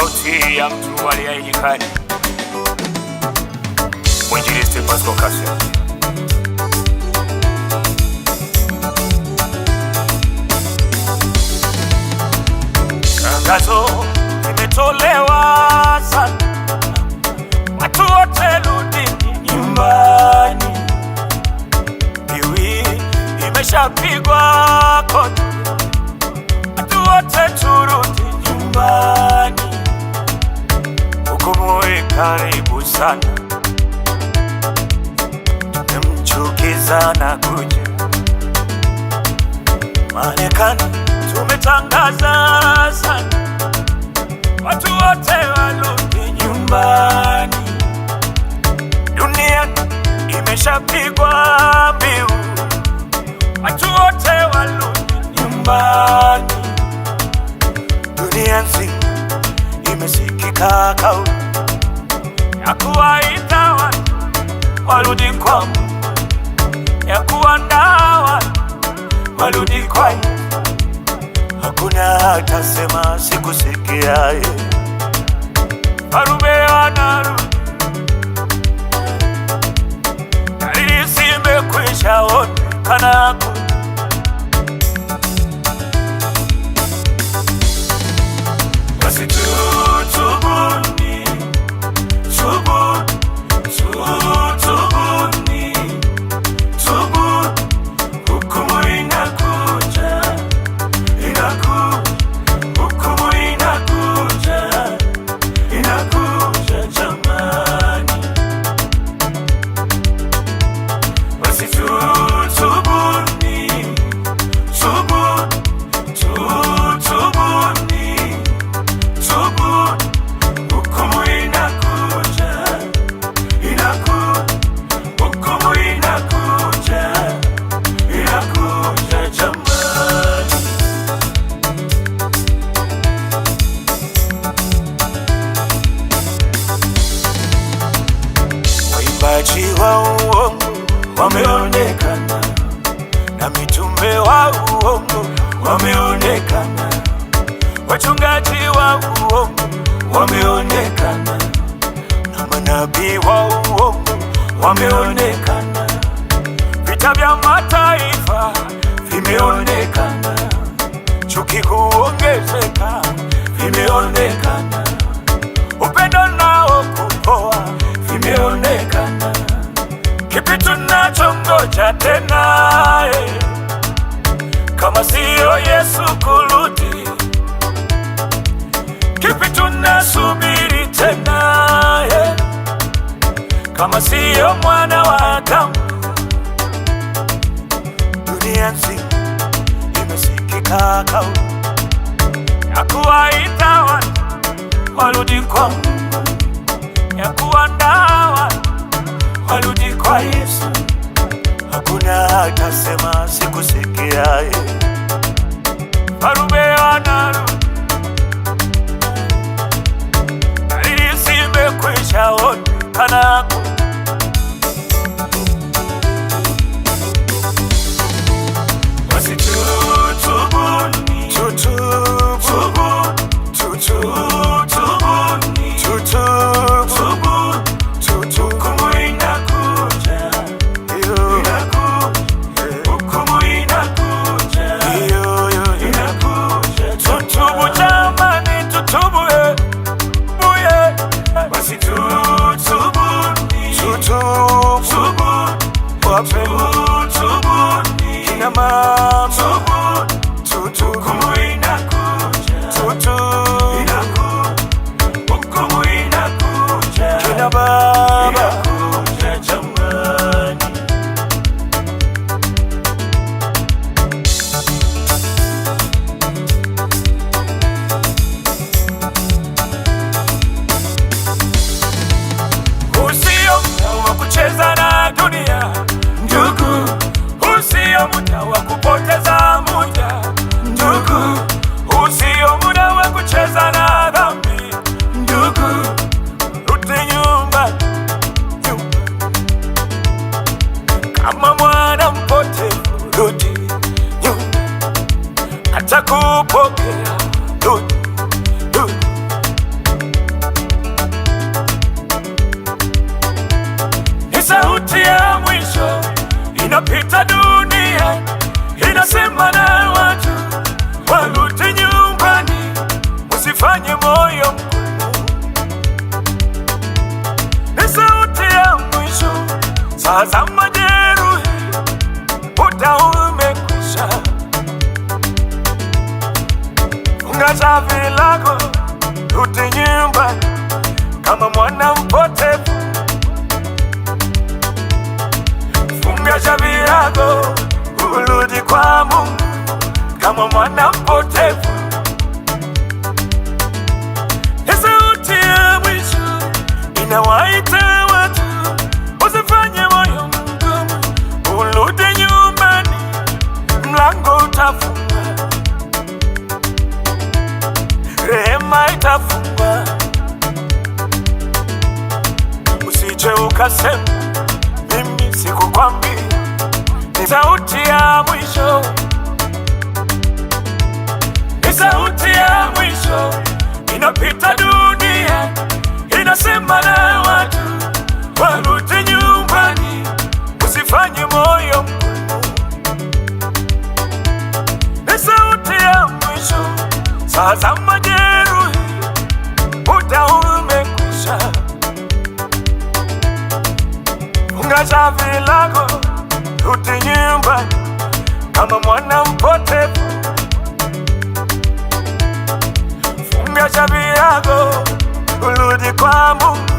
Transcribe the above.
Sauti ya mtu aliye nyikani, Mwinjilisti Pascal Kasia. Tangazo limetolewa sana, watu wote rudini nyumbani. Biwi imeshapigwa kote, watu wote turudi nyumbani. Hukumu karibu sana, tumemchukiza na kuja Marekani. Tumetangaza sana, watu wote warudi nyumbani. Dunia imeshapigwa mbiu, watu wote warudi nyumbani. Dunia nzima imesikika kauli ya kuwaita watu warudi kwa Mungu, ya kuandaa watu warudi kwa Yesu. Hakuna atasema sikusikia. Farume anarudi, dalili zimekwisha onekana. Basi tutubuni, tubuni, tubuni, hukumu inakuja, hukumu inakuja jamani. Basi tutubuni, hukumu inakuja, hukumu inakuja jamani. Waimbaji wa uongo wameonekana, na mitume wa uongo wameonekana, wachungaji wa uongo wameonekana, na manabii wa uongo wameonekana. Vita vya mataifa vimeonekana, chuki kuongezeka vimeonekana, upendo nao kupoa vimeonekana. Kipi tunachongoja tena kama siyo Yesu kurudi? Kipi tunasubiri tena kama siyo mwana wa Adamu? Dunia nzima imesikika kauli ya kuwaita watu warudi kwa Mungu, ya kuandaa watu warudi kwa Yesu. Hakuna atasema sikusikia. Farume anarudi, dalili zimekwisha onekana. Basi tutubuni, hukumu inakuja, hukumu inakuja. Tutubu jamani, tutubu buye. Basi tutubuni, tutubuni, kina mama, hukumu inakuja, hukumu inakuja, kina baba inakuja jamani. Usio muda wa kucheza na dunia ndugu, usio muda wa kupoteza muda ndugu, usio muda wa kucheza na dhambi ndugu. Rudi nyumbani, kama mwana mpotevu, rudi nyumbani, atakupokea. Rudi, inapita, dunia inasema na watu warudi nyumbani, usifanye moyo mgumu. Ni sauti ya mwisho, saa za majeruhi, muda umekwisha. Funga shavi lako, rudi nyumbani kama mwana mpotevu. Funga shavi lako, urudi kwa Mungu kama mwana mpotevu. Ni sauti ya mwisho inawaita watu, usifanye moyo mgumu, urudi nyumbani, mlango utafungwa, rehema itafungwa. Usije ukasema mimi sikukwambia. Ni sauti ya mwisho, ni sauti ya mwisho inapita, dunia inasema na watu warudi nyumbani, usifanye moyo mgumu. Ni sauti ya mwisho, saa za majeruhi, muda umekwisha. Funga shavi lako, rudi nyumbani kama mwana mpotevu. Funga shavi lako, urudi kwa Mungu